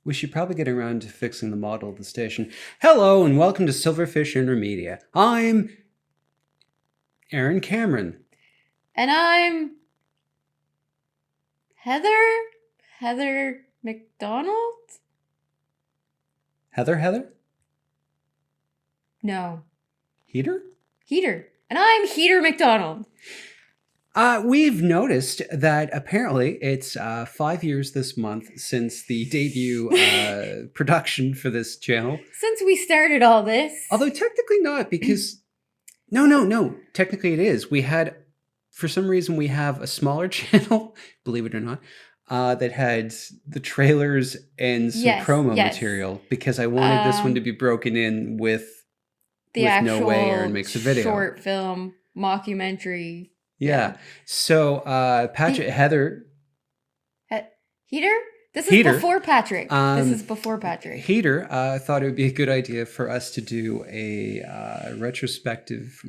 We should probably get around to fixing the model of the station. Hello and welcome to Silverfish Entermedia. I'm Aaron Cameron. And I'm Heather McDonald? Heather? No. Heater? And I'm Heater McDonald. We've noticed that apparently it's 5 years this month since the debut production for this channel. Since we started all this. Although technically not, because... No. Technically it is. For some reason, we have a smaller channel, believe it or not, that had the trailers and some promo material, because I wanted this one to be broken in with actual no way Aaron makes a video. Short film, mockumentary. Yeah. So, Heather... Heater? This is Heater. Before Patrick. This is before Patrick. Heater thought it would be a good idea for us to do a retrospective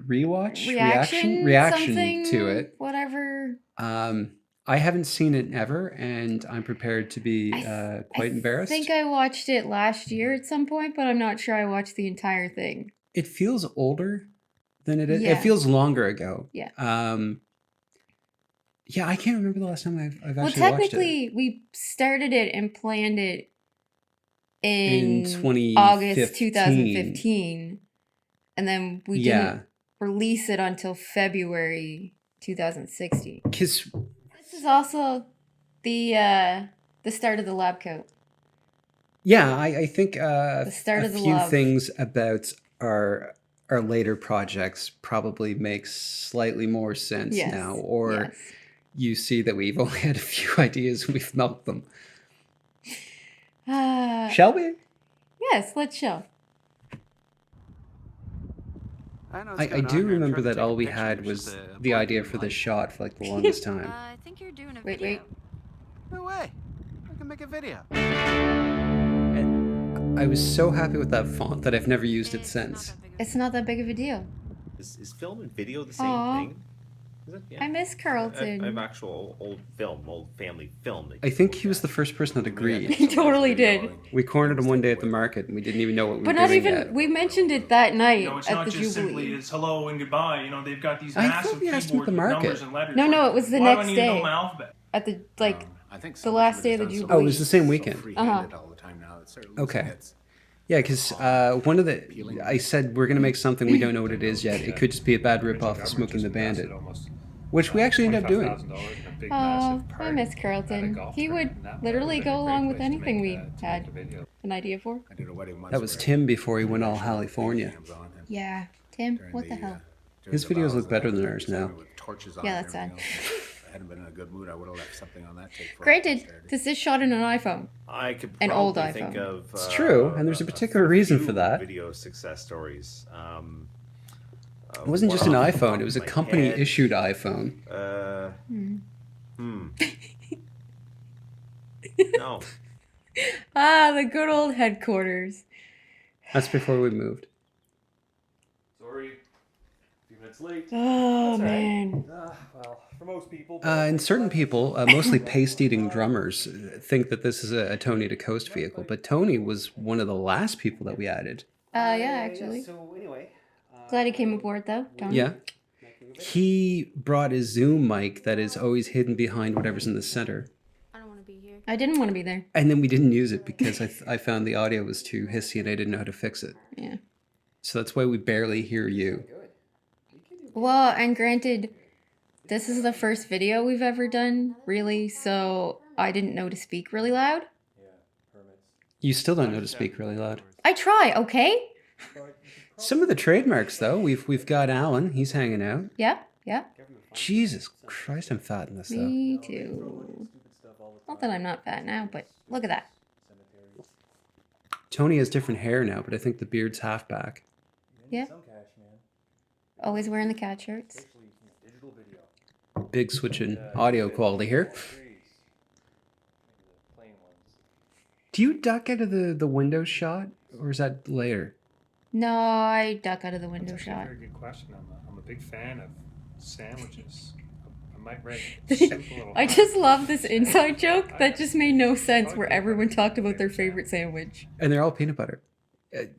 reaction to it. Whatever. I haven't seen it ever, and I'm prepared to be quite embarrassed. I think I watched it last year at some point, but I'm not sure I watched the entire thing. It feels older than it is. Yeah. It feels longer ago. Yeah. Yeah, I can't remember the last time I've actually watched it. Well, technically, we started it and planned it in August 2015, and then we didn't release it until February 2016. Because this is also the start of the lab coat. Yeah, I think the start a of the few love. things about our later projects probably makes slightly more sense now, or you see that we've only had a few ideas and we've milked them. Shall we? Yes, let's show. I do remember that all we had was the idea for this shot for like the longest time. I think you're doing a video. Wait. No way. I can make a video. And I was so happy with that font that I've never used it since. It's not that big of a deal. Is film and video the same thing? Is it? Yeah. I miss Carlton. I have actual old family film. I think he was the first person that agreed. He totally did. We cornered him one day at the market and we didn't even know what we were doing yet. We mentioned it that night it's at not the just Jubilee. simply it's hello and goodbye. They've got these I massive thought we asked him at keyboards the with market. numbers and letters. No, it was the Why next do I need to know day. my alphabet? At the the last day of the Jubilee. Oh, it was the same weekend. Okay. Yeah, because I said we're going to make something we don't know what it is yet. It could just be a bad ripoff of Smoking the Bandit, which we actually ended up doing. Oh, I miss Carlton. He would literally go along with anything we had an idea for. That was Tim before he went all California. Yeah, Tim, what the hell? His videos look better than ours now. Yeah, that's sad. Hadn't been in a good mood, I would have left something on that tape. Granted, this is shot in an iPhone. I could An old probably think iPhone. of. It's true, and there's a particular reason for that. Video success stories. It wasn't just an iPhone; it was a company-issued iPhone. No. The good old headquarters. That's before we moved. Sorry, a few minutes late. Oh, man. Well, for most people. And certain people, mostly paste-eating drummers, think that this is a Tony DeCoste vehicle. But Tony was one of the last people that we added. Yeah, actually. So anyway. Glad he came aboard, though, Tony. Yeah. He brought a Zoom mic that is always hidden behind whatever's in the center. I don't want to be here. I didn't want to be there. And then we didn't use it because I found the audio was too hissy and I didn't know how to fix it. Yeah. So that's why we barely hear you. Well, and granted, this is the first video we've ever done, really, so I didn't know to speak really loud. You still don't know to speak really loud. I try, okay? Some of the trademarks, though, we've got Alan. He's hanging out. Yeah. Jesus Christ, I'm fat in this, though. Me too. Not that I'm not fat now, but look at that. Tony has different hair now, but I think the beard's half back. Yeah. Always wearing the cat shirts. Big switch in audio quality here. Do you duck out of the window shot, or is that later? No, I duck out of the window That's actually shot. a very good question. I'm a big fan of sandwiches. I just love this inside joke that just made no sense where everyone talked about their favorite sandwich. And they're all peanut butter.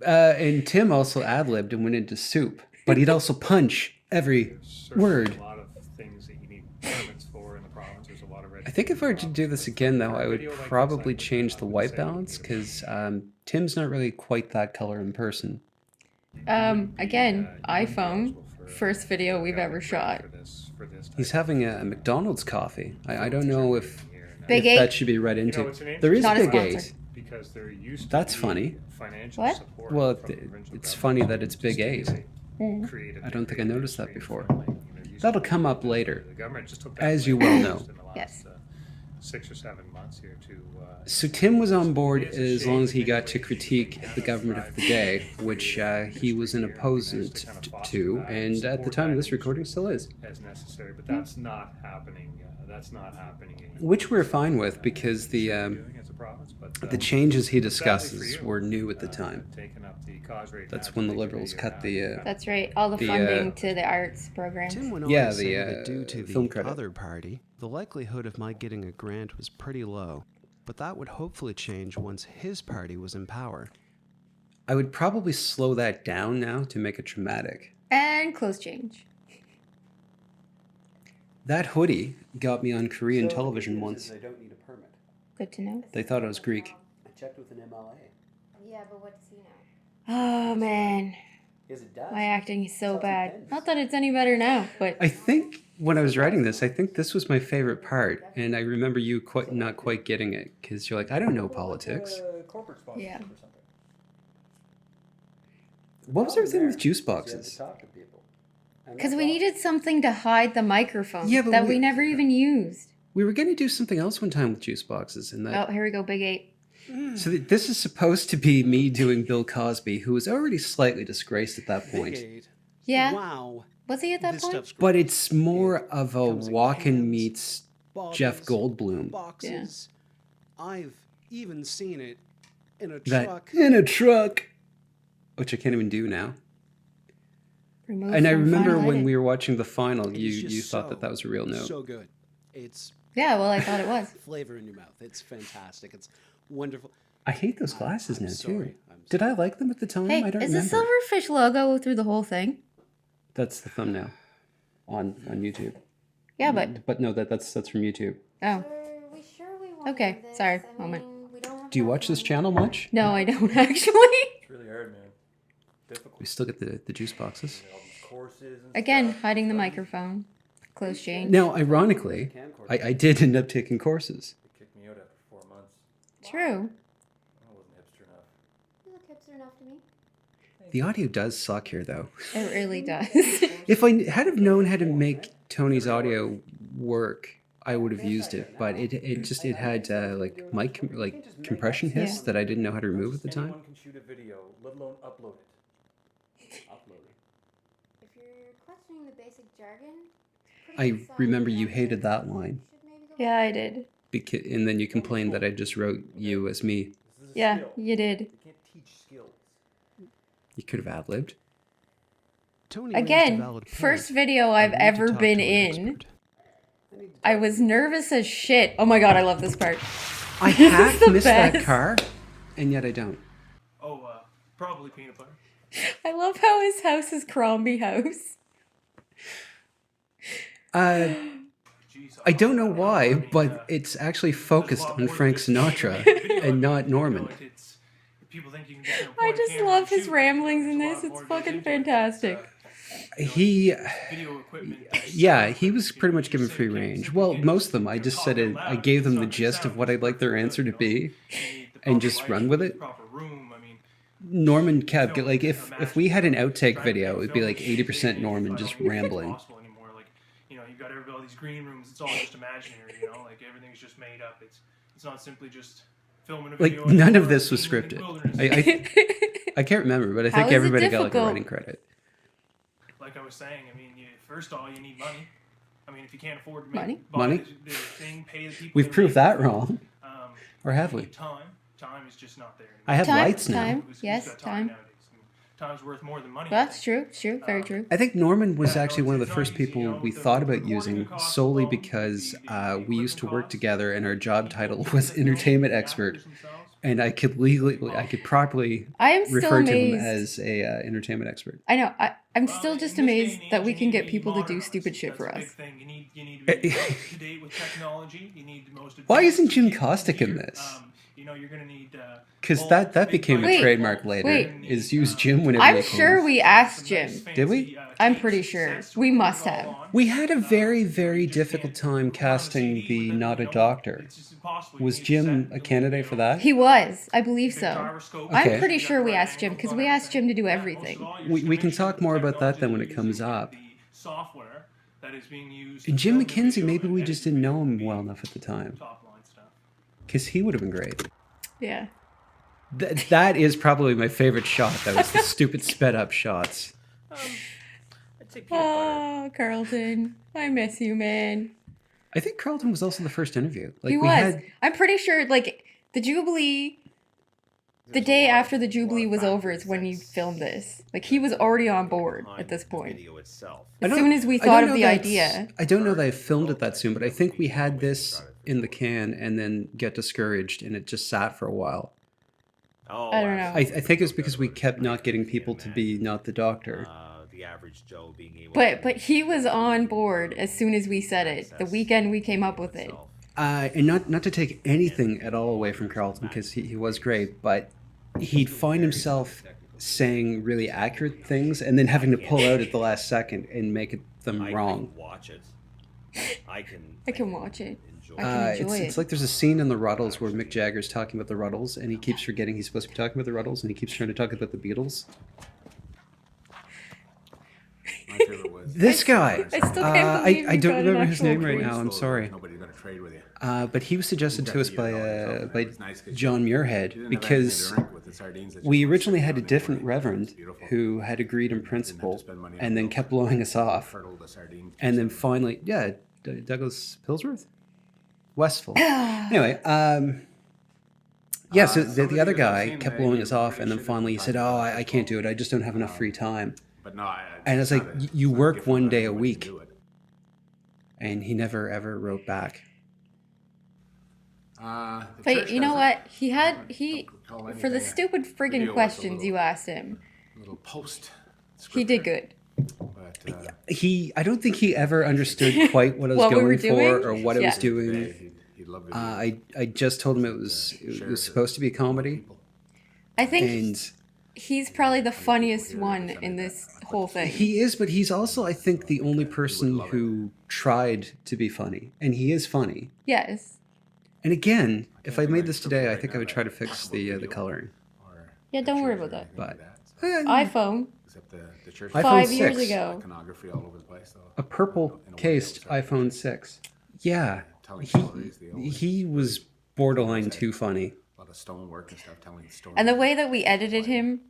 And Tim also ad-libbed and went into soup, but he'd also punch every word. A lot of things that you need permits for in the province. There's a lot of red I think if I were to do this again, though, I would probably change the white balance, because Tim's not really quite that color in person. Again, iPhone, first video we've ever shot. He's having a McDonald's coffee. I don't know if Big Eight. that should be read into. There is Not a Big sponsor. Eight. because there used to That's be funny. financial What? support Well, from the provincial it's government funny that it's Big just to Eight. create a I don't think I big noticed that screen before. friendly. You know, used That'll to be come up the- later, the government just took that as away you well just know. in the Yes. last, 6 or 7 months here to So Tim was on board as long as he got to critique the government of the day, which he was an opposant to, and at the time of this recording still is. as necessary, but that's not happening. That's not happening anymore. Which we're fine with, because the Doing as a province, but, the changes he sadly for discusses you, were new at the time. taking up the cause rate That's tax when the to make Liberals video cut now. the That's right, all the The, funding to the arts program. Tim went on Yeah, to say the, that due to the film credit. other party, the likelihood of my getting a grant was pretty low. But that would hopefully change once his party was in power. I would probably slow that down now to make it dramatic. And clothes change. That hoodie got me on Korean television once. I don't need a permit. Good to know. They thought I was Greek. I checked with an MLA. Yeah, but what does he know? Oh man, Yes, it does. my acting is so bad. Not that it's any better now, but I think when I was writing this, I think this was my favorite part, and I remember you not quite getting it, because you're like, I don't know politics. Corporate sponsorship Yeah. or something. What was everything with juice boxes? because we needed something to hide the microphone Yeah, but that we- we never even used. We were going to do something else one time with juice boxes, and that. Oh, here we go, Big Eight. So this is supposed to be me doing Bill Cosby, who was already slightly disgraced at that point. Yeah. Wow. Was he at that This point? stuff's But it's more of a Comes in Walken cans, meets bottles, Jeff Goldblum. boxes. I've even seen it in a That truck. in a truck, which I can't even do now. Removed And I from remember Final when Edit. we were watching the final, It's you just thought that was a real note. So good. It's Yeah, well, I thought it was. flavor in your mouth. It's fantastic. It's wonderful. I hate those glasses I'm now sorry. too. I'm Did I like them at the time? Hey, I don't is remember. the Silverfish logo through the whole thing? That's the thumbnail on YouTube. Yeah, but no, that's from YouTube. oh, Are we sure we want Okay, this? sorry, I moment. mean, we don't have Do you enough watch this money. channel much? no, I don't actually. It's really hard, man. Difficult. We still get the juice boxes. All these courses and Again, stuff. hiding the microphone. Clothes change. Now, ironically, I did end up taking courses. They kicked me out after 4 months. True. I wasn't hipster enough. You look hipster enough to me. The audio does suck here, though. It really does. If I had have known how to make Tony's audio work, I would have used it. But it had like mic compression hiss that I didn't know how to remove at the time. Anyone can shoot a video, let alone upload it. If you're questioning the basic jargon, it's I pretty remember solid you out hated there. that line, You should maybe go Yeah, I back. did. and then you complained that I just wrote you as me. This is a Yeah, skill. you did. You can't teach skills. You could have ad-libbed. Tony raised a Again, valid first point. video I I've need to ever talk been to an in. expert. I was nervous as shit. Oh my god, I love this part. I This is half the missed that best. car, and yet I don't. Oh, probably peanut butter. I love how his house is Crombie House. Jeez, I don't know mean, why, but it's actually there's a focused lot on more to Frank this than Sinatra video and not you know, Norman. it's- people think you can just, I point a just camera love and his shoot. ramblings in There's a this. lot It's more goes fucking into it. It's, fantastic. He, video equipment. yeah, he was pretty much given Just free say, okay, range. simply Well, get- most of them, I you know, just talk said out it. I loud. gave It's them not the gonna gist of sound what I'd like their perfect, answer to you know. be, You need the and proper just light, run with the it. proper room. I mean, Norman kept like if we had an outtake trying to video, make it'd be film like is 80% shitty, Norman but I just don't think it's rambling. possible anymore. Like, you know, you've got all these green rooms. It's all just imaginary. You know, like everything's just made up. It's not simply just filming a Like video. none of anymore, this was being in the scripted. wilderness. I can't remember, but I How think is it everybody got like a difficult? writing credit. Like I was saying, I mean, first of all, you need money. I mean, if you can't afford to Money? buy Money? the thing, pay the people. We've to proved make that it. wrong, or have you we? need time. Time is just not there. I have Time, lights now. time. Who's Yes, got time. nowadays? I mean, time's worth more than money. That's true. True. Very true. I think Norman was Yeah, actually one of the it's not first easy, you people know, we with the thought about recording using costs solely alone, because the we used equipment to work costs, together and our the job people title that was film, entertainment the expert, actors themselves. and I could properly I am still refer to him amazed. as a entertainment expert. I know. I'm Well, still just in this day amazed and that age, we you can need get to be people to do modernized. stupid shit That's for a big us. thing. You need to be up to date with technology. You need the most Why advanced isn't Jim equipment Costick in here. this? You know, you're gonna need Because bulbs, that big became a pipes, trademark bulbs. later. You're Wait. gonna Is need, use Jim whenever I'm you sure can. we some asked nice Jim. Did we? fancy, I'm tapes, pretty sure. cassettes to We record must it all have. on. We had a very, You very just difficult can't time put it on a casting CD the with Not a you know, Doctor. It's just impossible. You Was need a Jim set, a you'll need, candidate for that? He was. I believe big so. gyroscope, Okay. I'm pretty you got sure the we right asked Jim angles because on we asked everything. Jim to do Yeah, most of everything. all, you're We just can commissioning talk the more about that technology then when they're it comes using, up. the software that is being used And to Jim film the McKenzie, video maybe and we edit just the didn't video know would him be well enough at the time. top line stuff. Because he would have been great. Yeah. That is probably my favorite shot. That was the stupid sped up shots. I'd say peanut butter. Oh, Carlton. I miss you, man. I think Carlton was also the first interview. Like He we was. had, I'm pretty sure, like, the Jubilee, the There's a day lot of- after the a lot Jubilee of was over factors is when you that's- filmed this. Like, he was already on board behind at this the point. video itself. I As don't- soon as we I thought don't of know the that's- idea. I don't know that I filmed it that soon, but I think we had this in the can and then get discouraged, and it just sat for a while. Oh, I don't know. I think it's because we kept not getting people to be Not the Doctor. The average Joe being able. But he was on board as soon as we said it. The weekend we came up with it. And not to take anything at all away from Carlton, because he was great, but he'd find himself saying really accurate things and then having to pull out at the last second and make them wrong. I watch it. I can watch it. enjoy I can it. enjoy It's it. like there's a scene in the Ruddles where Mick Jagger's talking about the Ruddles and he keeps forgetting he's supposed to be talking about the Ruddles and he keeps trying to talk about the Beatles. My favorite was This guy, I still can't believe I you don't got an remember his actual name right priest. now. I'm sorry. Nobody's gonna trade with you. But he was suggested to us by It's nice 'cause John you Muirhead didn't have because anything to drink with the sardines that you we put originally sitting had a down different anyway. It's reverend beautiful. who had agreed in principle spend money on and then milk. kept blowing us off. Hurdle the sardine And then piece. finally, Douglas Pillsworth? Westfall. Anyway, yeah, so Some the of other the videos I've guy seen, kept they blowing us off, really and then should finally he have said, done "Oh, that I can't do it. I just don't have enough free time." But no, And it's not like, a- you it's not a work gift one from day a anybody week. can do it. And he never ever wrote back. The But church you know does it. what? I don't recall For the anything. stupid Video friggin' was questions a you little- asked him, little post. he did scripture, good. But, I don't think he ever understood quite what I was What we were going for doing? or what I was Yeah. doing. He'd love to I just told him it was supposed to be a comedy, I think and he's probably the funniest one in this whole thing. he is, but he's also, I think, the only person who tried to be funny, and he is funny. Yes. And again, if I made this today, I think I would try to fix the coloring. Yeah, don't worry about that. But iPhone. Except the church iPhone 5 years 6. ago. iconography all over the place. Though. A purple cased iPhone 6. Yeah, Telling stories, the old- he was borderline too funny. A lot of stonework and stuff, telling stories. And the way that we edited him,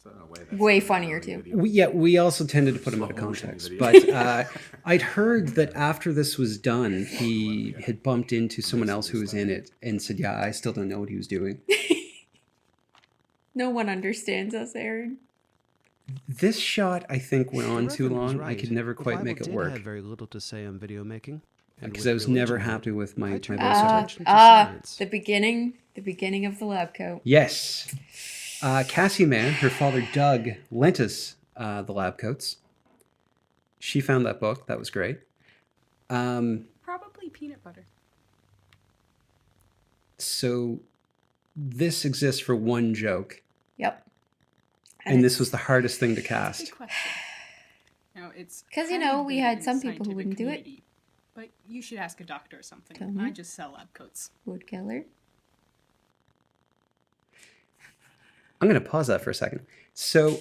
So in a way, that's way not funnier really too. video. We also tended to put him out of Slow motion context. video. But I'd heard that after this was done, he had bumped into someone else who was in it and said, "Yeah, I still don't know what he was doing." no one understands us, Aaron. This shot, I think, went on The too Reverend was long. I right. could never The quite Bible make it did work have very little to say on video making. and because with I was never religion, happy with my I turned voiceover. my attention to Ah, science. the beginning of the lab coat. Yes. Cassie Mann, her father Doug, lent us the lab coats. She found that book. That was great. Probably peanut butter. So this exists for one joke, Yep. and this was the hardest thing to Good cast. question. Now, it's 'Cause, you kind know, of we big had in some the people who scientific wouldn't do it. community, but you should ask a doctor or something. Tell me. I just sell lab coats. Wood Keller. I'm going to pause that for a second. So,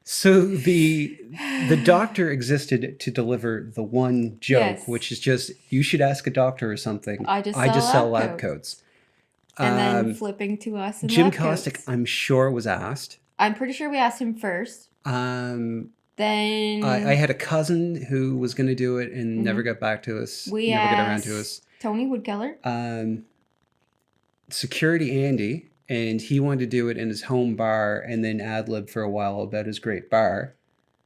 so the doctor existed to deliver the one joke, Yes. which is just you should ask a doctor or something. I just sell sell lab lab coats. And then flipping to us in Jim lab Costick, coats. I'm sure was asked. I'm pretty sure we asked him first. Then Then I had a cousin who was going to do it and never got back to us. we never got around asked to us. Tony Woodkeller. Security Andy, and he wanted to do it in his home bar and then ad-lib for a while about his great bar.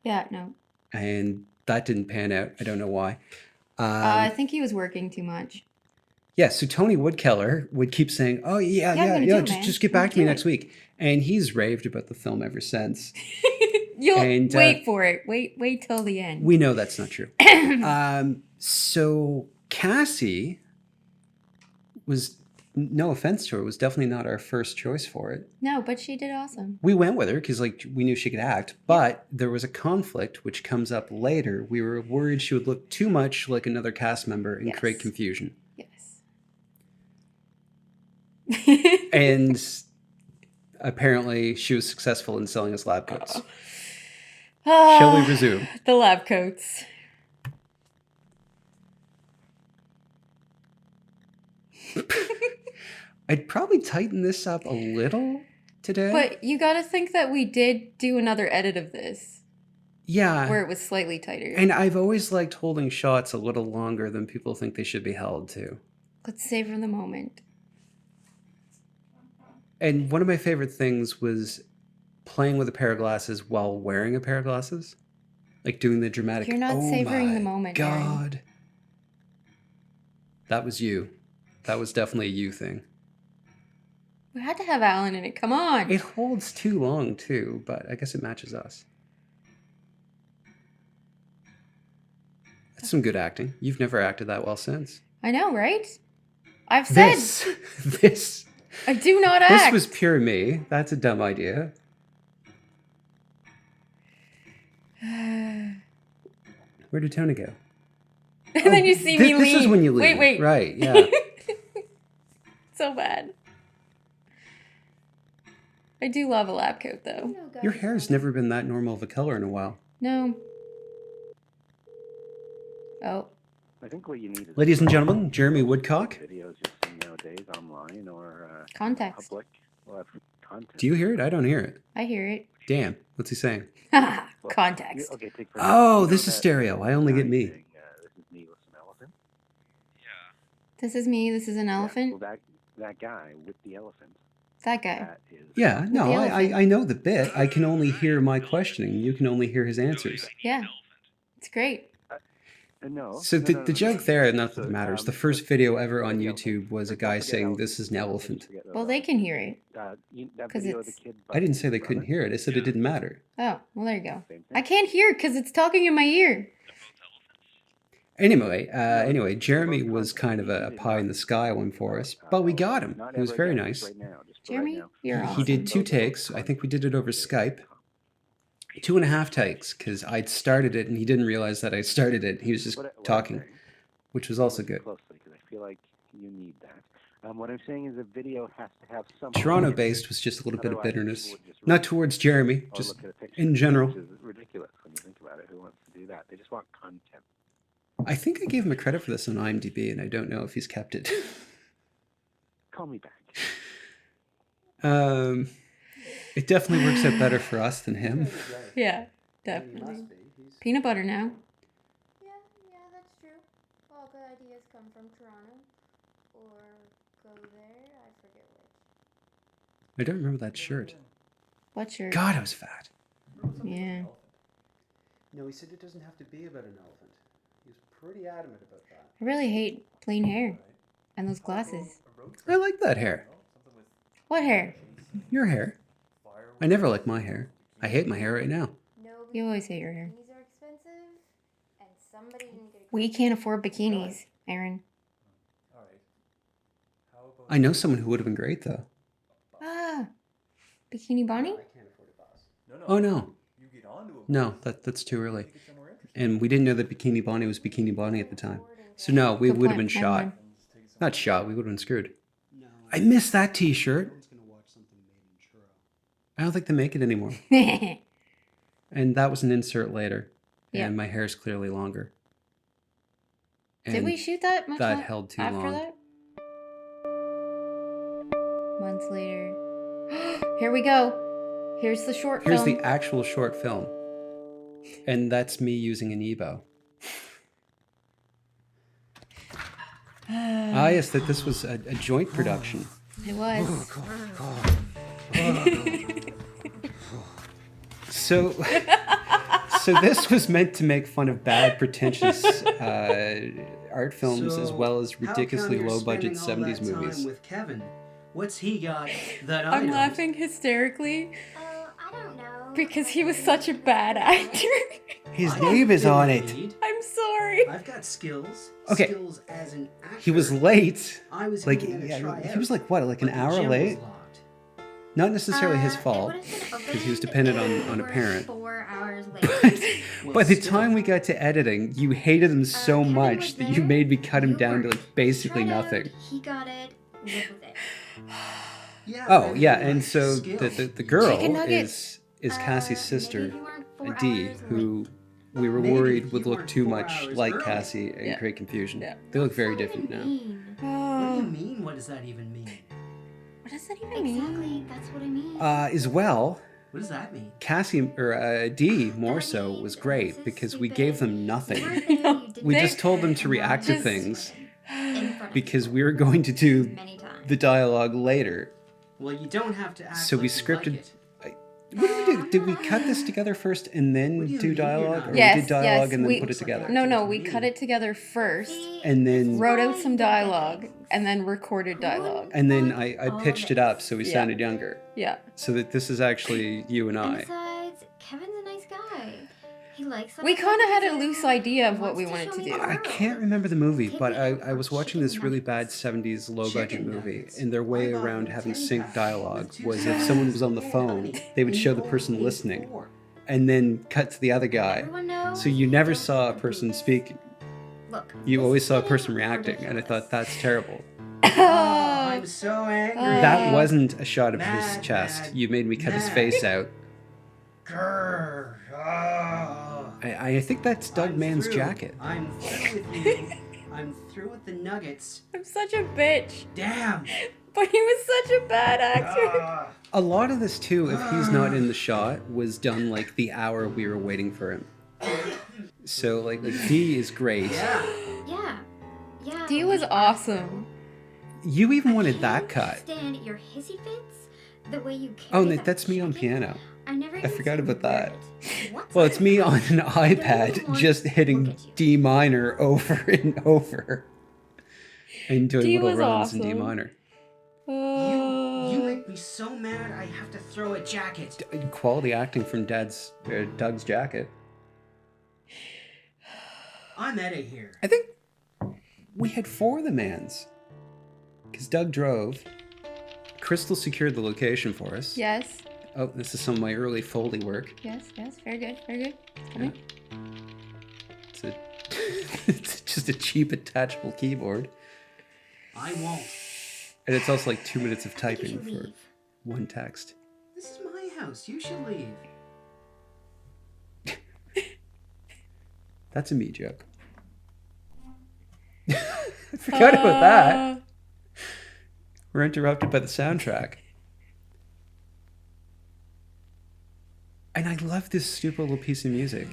Yeah, no. And that didn't pan out. I don't know why. I think he was working too much. Yeah, so Tony Woodkeller would keep saying, "Oh yeah, just get back to me next week," and he's raved about the film ever since. You'll wait for it. Wait till the end. We know that's not true. So Cassie was, no offense to her, was definitely not our first choice for it. No, but she did awesome. We went with her because like we knew she could act, but there was a conflict which comes up later. We were worried she would look too much like another cast member and create confusion. Yes. And apparently she was successful in selling us lab coats. Shall we resume? The lab coats. I'd probably tighten this up a little today. But you got to think that we did do another edit of this. Yeah. Where it was slightly tighter. And I've always liked holding shots a little longer than people think they should be held to. Let's savor the moment. And one of my favorite things was playing with a pair of glasses while wearing a pair of glasses. Like doing the dramatic, You're not savoring the moment, God. Aaron. That was you. That was definitely a you thing. We had to have Alan in it. Come on. It holds too long, too, but I guess it matches us. That's some good acting. You've never acted that well since. I know, right? I've said... This... I do not act. This was pure me. That's a dumb idea. Where did Tony go? And then you see me leave. This is when you leave. Wait. Right, yeah. So bad. I do love a lab coat, though. Your hair's never been that normal of a color in a while. No. Oh. I think what you need is Ladies and gentlemen, Jeremy Woodcock. videos you've seen nowadays online or context. Public. Well, context. Do you hear it? I don't hear it. I hear it. Damn. What's he saying? Context. Okay, take Oh, this is stereo. I only get me. This is me with some elephant. This is me. This is an elephant. Well, that guy with the elephant. That guy. That is Yeah, no, I know the bit. I can only hear my questioning. You can only hear his answers. Yeah. It's great. No. So the joke there, not that it matters. The first video ever on YouTube was a guy saying, "This is an elephant." Well, they can hear it. Because it's... I didn't say they couldn't hear it. I said it didn't matter. Oh, well, there you go. I can't hear it because it's talking in my ear. Anyway, Jeremy was kind of a pie in the sky one for us, but we got him. He was very nice. Jeremy, you're awesome. He did 2 takes. I think we did it over Skype. 2.5 takes, because I'd started it and he didn't realize that I started it. He was just talking, which was also good. Closely, because I feel like you need that. What I'm saying is a video has to have some. Toronto-based was just a little bit of bitterness, not towards Jeremy, just in general. Which is ridiculous when you think about it. Who wants to do that? They just want content. I think I gave him a credit for this on IMDb, and I don't know if he's kept it. Call me back. It definitely works out better for us than him. Yeah, definitely. Peanut butter now. Yeah, that's true. All good ideas come from Toronto. Or go there, I forget which. I don't remember that shirt. What shirt? God, I was fat. Yeah. No, he said it doesn't have to be about an elephant. He was pretty adamant about that. I really hate plain hair. And those glasses. I like that hair. What hair? Your hair. I never like my hair. I hate my hair right now. You always hate your hair. Bikinis are expensive, and somebody didn't get a We can't afford bikinis, Aaron. I know someone who would have been great, though. Ah, Bikini Bonnie? Oh, no. No, that's too early. And we didn't know that Bikini Bonnie was Bikini Bonnie at the time. So no, we would have been shot. Not shot, we would have been screwed. I missed that t-shirt. I don't think they make it anymore. And that was an insert later. Yeah. And my hair's clearly longer. Did we shoot that much that held too after long. that? Months later. Here we go. Here's the short Here's film. the actual short film. And that's me using an Evo. Yes, that this was a joint production. It was. So this was meant to make fun of bad, pretentious art films as well as ridiculously low-budget 70s movies. With Kevin, what's he got that I I'm don't? laughing hysterically Oh, I don't know. because he was such a bad actor. His name is on it. I'm sorry. I've got skills. Okay. Skills as an actor. He was late. I was Like, giving it a yeah, try he was out, like, what, like an but the hour gym was late? locked. Not necessarily his It fault, would have been because he was opened dependent if on a we were parent. 4 hours But late. by the still. time we got to editing, you hated him so Kevin much was that you there, made me cut him you down to worked. like basically Tried out, nothing. He got it. Live with it. Yeah, Oh but yeah, anyway, and so skills. the girl Chicken nuggets. is Cassie's Maybe sister, if you weren't 4 Dee, hours who we were Maybe worried if would you look weren't too 4 much hours like early. Cassie and Yeah. create confusion. Yeah. They look very What does different that now. mean? What do you mean? What does that even mean? What does that even mean? Exactly, that's what I mean. As well, What does that mean? Cassie or Dee more That so means was this great is because we stupid. gave them You nothing. weren't there, No, you didn't We They- just told them to and react to just- things in front of because you we were going to do many times. the dialogue later. Well, you don't have to act. So we like you scripted- Like it. What did we do? Did we cut this together first and then What do you do mean you're dialogue? not- Or we Yes, did dialogue yes, and then we- put it together? No, we cut it together first, See, And then wrote out why some you don't get dialogue, things. and then recorded dialogue. and then I All pitched it this. up so we Yeah. sounded younger. Yeah. So that this is actually you and I. Besides, Kevin's a nice guy. He likes that We I kind of had a love loose him. idea of He what wants we wanted show to me do. the I world. can't remember the movie, Take but me I out was for watching this chicken really bad nuggets. 70s low budget Chicken movie, nuggets. and their way I bought around them having 10 sync packs dialogue with 2 was if salads. someone was on the Yeah, phone, honey. they would And show you the only person paid listening 4. and then cut to the other guy. Everyone knows So you never don't saw a eat person cookies. speaking. Look, You this always is saw a getting person reacting, and I ridiculous. thought that's terrible. Oh, I'm so angry. That wasn't a shot of his Mad, chest. mad, You made me cut his mad. face out. Grr. Oh. I think that's Doug I'm Mann's through. jacket. I'm through with you. I'm through with the nuggets. I'm such a bitch. Damn. But he was such a bad actor. Ah. A lot of this too, if he's not in the shot, was done like the hour we were waiting for him. So like Dee is great. Yeah. Yeah. Yeah. He was awesome. You even wanted I that can't cut. stand your hissy fits. The way you Oh, carry that that's me on chicken. piano. I never I even forgot said about that. word. What's Well, it's me that? on an iPad want just to hitting look at you. D minor over and over. And doing Dee little was runs in D awesome. minor. You make me so mad I have to throw a jacket. Quality acting from Doug's jacket. I'm outta here. I think we had 4 of the mans. Because Doug drove. Crystal secured the location for us. Yes, Oh, this is some of my early Foley work. yes, very good, very good. Coming. It's it's just a cheap attachable keyboard. I won't. And it's also like 2 minutes of I think you typing should for leave. one text. This is my house. You should leave. That's a me joke. I forgot about that. We're interrupted by the soundtrack. And I love this stupid little piece of music.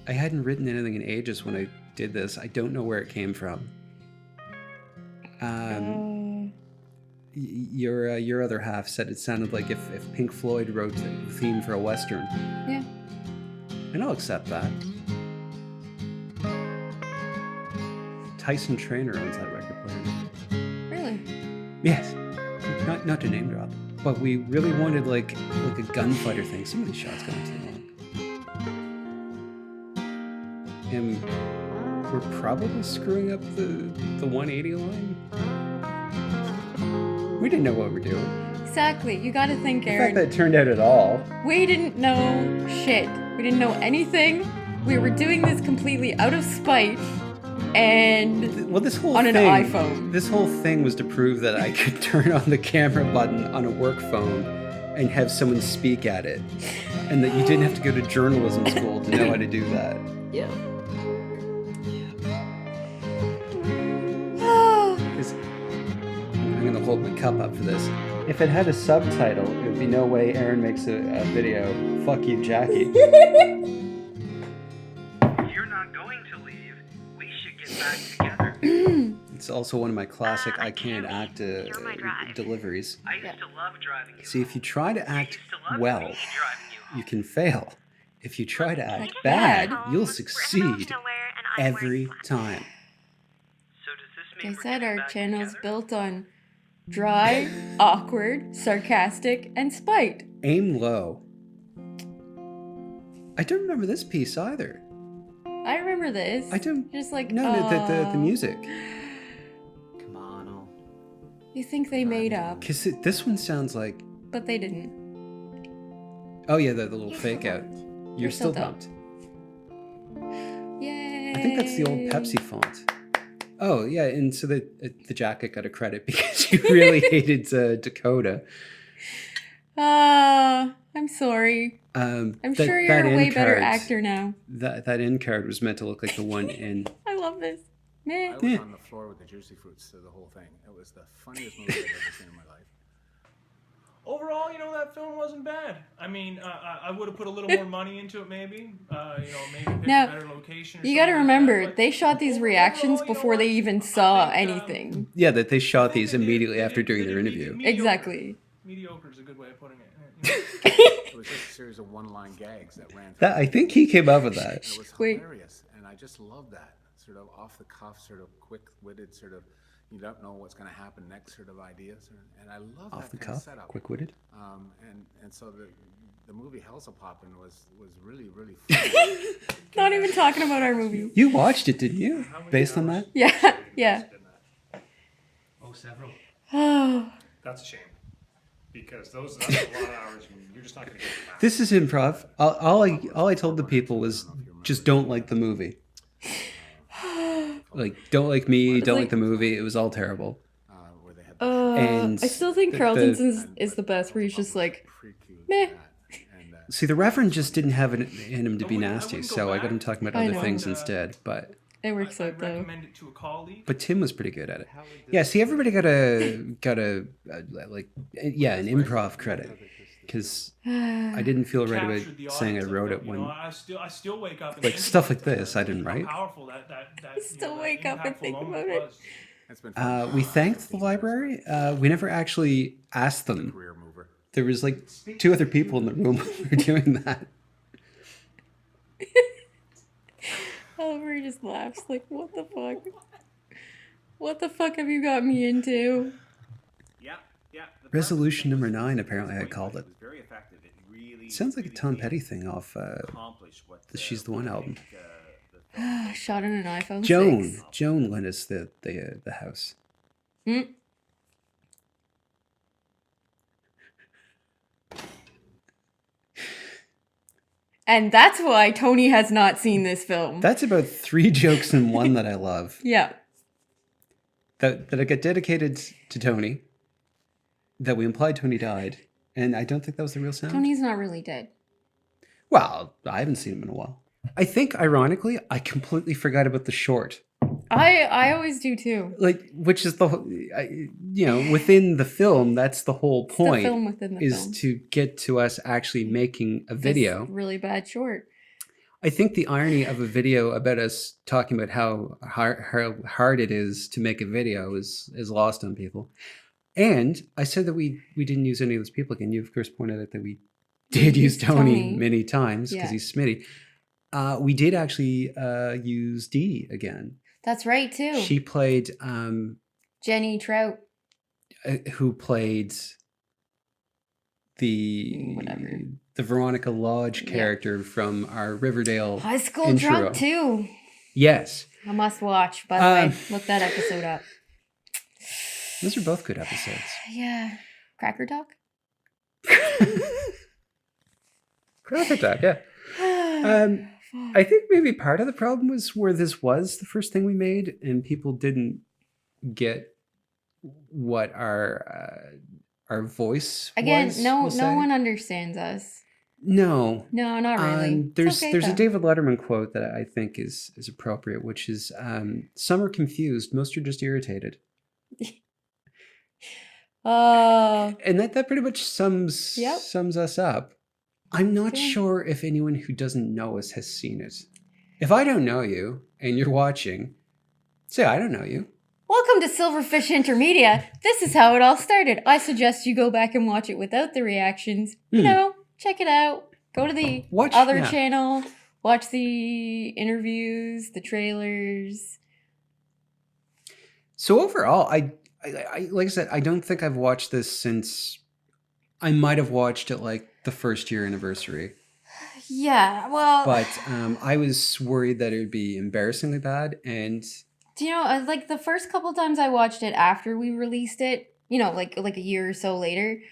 I hadn't written anything in ages when I did this. I don't know where it came from. Your other half said it sounded like if Pink Floyd wrote the theme for a Western. Yeah. And I'll accept that. Tyson Trainer owns that record player. Really? Yes. Not to name drop. But we really wanted like a gunfighter thing. Some of these shots going too long. And we're probably screwing up the 180 line. We didn't know what we're doing. Exactly. You gotta think, The fact Aaron. that it turned out at all. We didn't know shit. We didn't know anything. We were doing this completely out of spite. And Well, this whole on an thing, iPhone. This whole thing was to prove that I could turn on the camera button on a work phone and have someone speak at it, and that you didn't have to go to journalism school to know how to do that. yeah. 'Cause I'm gonna hold my cup up for this. If it had a subtitle, it would be no way Aaron makes a video. Fuck you, Jackie. You're not going to leave. We should get back together. It's also one of my classic I can't act deliveries. I used to love driving you. See, if you try to act well, Me driving you. you can fail. If you try to act Like bad, bad. you'll succeed every time. So does this Like mean I we're said, getting our back channel's together? built on dry, awkward, sarcastic, and spite. Aim low. I don't remember this piece either. I remember this. I don't. Just like No, the music. Come on, Al. You think they made up, Cause this one sounds like. but they didn't. Oh yeah, the little fake out. You're still still dumped. Yay! I think that's the old Pepsi font. Oh yeah, and so the jacket got a credit because you really hated Dakota. I'm sorry. I'm that- sure you're that a way end better card- actor now. That end card was meant to look like the one in. I love this. Meh. I was on the floor with the juicy fruits through the whole thing. It was the funniest movie I've ever seen in my life. Overall, you know, that film wasn't bad. I mean, I would have put a little more money into it, maybe. You know, maybe pick Now, a better location. Or You gotta something like remember, that, they shot these reactions before they even saw anything. Yeah, that they shot these immediately after doing their interview. Exactly. Mediocre is a good way of putting it. You know? It was just a series of one-line gags that ran through. That I think he came up with that. It was Wait. hilarious, and I just love that sort of off-the-cuff, sort of quick-witted, sort of you don't know what's going to happen next sort of ideas, and I love Off the that kind of cuff, setup. quick-witted. And so the movie Hellzapoppin' was really fun. Not even talking about our movie. You watched it, didn't you? Based on that? Yeah, yeah. Oh, several. Oh, That's a shame. Because that's a lot of hours. And you're just not going to get them back. This is improv. All I told the people was just don't like the movie. Like don't like me, don't like the movie. It was all terrible. Where they had And I still think the- Carlton's is the best, where he's just like, meh. See, the Reverend just didn't have it in him to be I wouldn't nasty, go so I got back. him talking about I other know. things instead. But It works out I'd though. recommend it to a colleague. Tim was pretty good at it. Yeah, see, everybody got a like an improv credit because I didn't feel right Captured the about saying I audience of wrote it, it you when know, I still wake up and like think stuff about like this I didn't how write. powerful that Still that wake up and impactful think moment about it. was. It's been fun. We thanked the library. We never actually asked them. Career mover. There was like 2 other people in the room when we were doing that. Oliver just laughs like, what the fuck? What the fuck have you got me into? Yeah. Resolution number 9, apparently I called it. was very effective. It really It sounds like a Tom Petty thing off accomplished what the She's the One album. Shot on an iPhone 6. Joan lent us the house. Hmm? And that's why Tony has not seen this film. That's about 3 jokes in one that I love. Yeah. That I got dedicated to Tony. That we implied Tony died. And I don't think that was the real sound. Tony's not really dead. Well, I haven't seen him in a while. I think, ironically, I completely forgot about the short. I always do too. Like, which is within the film, that's the whole It's the point. film within the is film. to get to us actually making a video. This really bad short. I think the irony of a video about us talking about how hard it is to make a video is lost on people. And I said that we didn't use any of those people again. You, of course, pointed out that we did use Tony many times because Yeah. he's Smitty. We did actually use Dee again. That's right too. She played Jenny Trout. who played the Veronica Lodge character from our Riverdale High School intro. Drunk too. Yes. A must watch, by the way. Look that episode up. Those are both good episodes. Yeah. Cracker Talk? Cracker Talk, yeah. I think maybe part of the problem was where this was the first thing we made and people didn't get what our voice Again, was. no we'll say. one understands us. No. No, not really. There's It's okay, a though. David Letterman quote that I think is appropriate, which is some are confused, most are just irritated. And that pretty much sums us up. I'm not sure if anyone who doesn't know us has seen it. If I don't know you and you're watching, say I don't know you. Welcome to Silverfish Entermedia. This is how it all started. I suggest you go back and watch it without the reactions. You know, check it out. Go to the other channel. Watch the interviews, the trailers. So overall, I like I said, I don't think I've watched this since I might have watched it like the first year anniversary. Yeah, well, but I was worried that it would be embarrassingly bad. And do you know, like the first couple times I watched it after we released it, you know, like a year or so later,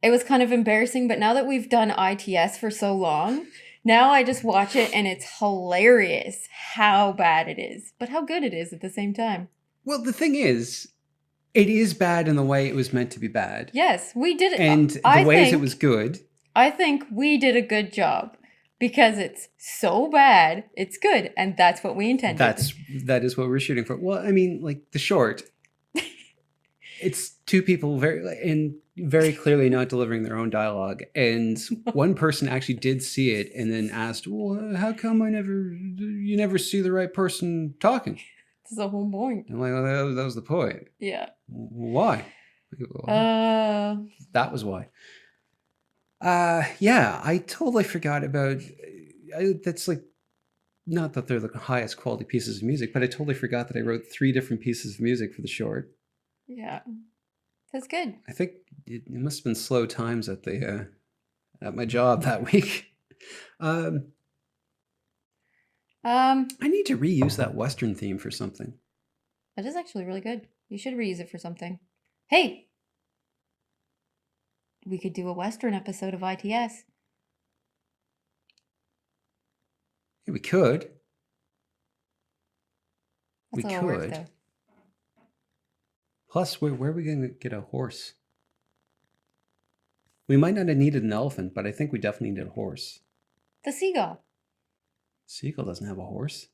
it was kind of embarrassing. But now that we've done ITS for so long, now I just watch it and it's hilarious how bad it is, but how good it is at the same time. Well, the thing is, it is bad in the way it was meant to be bad. Yes, we did it. And the ways it was good. I think we did a good job because it's so bad, it's good. And that's what we intended. That is what we're shooting for. Well, I mean, like the short, it's two people very clearly not delivering their own dialogue. And one person actually did see it and then asked, well, how come you never see the right person talking? That's the whole point. I'm like, well, that was the point. Yeah. Why? That was why. Yeah, I totally forgot about, that's like, not that they're the highest quality pieces of music, but I totally forgot that I wrote 3 different pieces of music for the short. Yeah. That's good. I think it must have been slow times at my job that week. I need to reuse that Western theme for something. That is actually really good. You should reuse it for something. Hey! We could do a Western episode of ITS. Yeah, we could. That's a lot of work, though. Plus, where are we going to get a horse? We might not have needed an elephant, but I think we definitely needed a horse. The seagull. Seagull doesn't have a horse.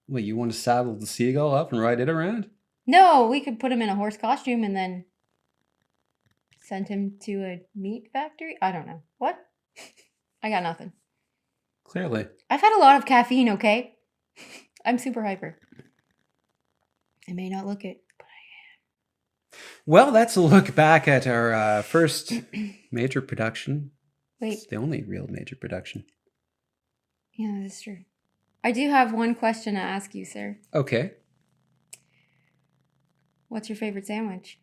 Well, you want to saddle the seagull up and ride it around? No, we could put him in a horse costume and then send him to a meat factory? I don't know. What? I got nothing. Clearly. I've had a lot of caffeine, okay? I'm super hyper. I may not look it, but I am. Well, that's a look back at our first major production. Wait. It's the only real major production. Yeah, that's true. I do have one question to ask you, sir. Okay. What's your favorite sandwich?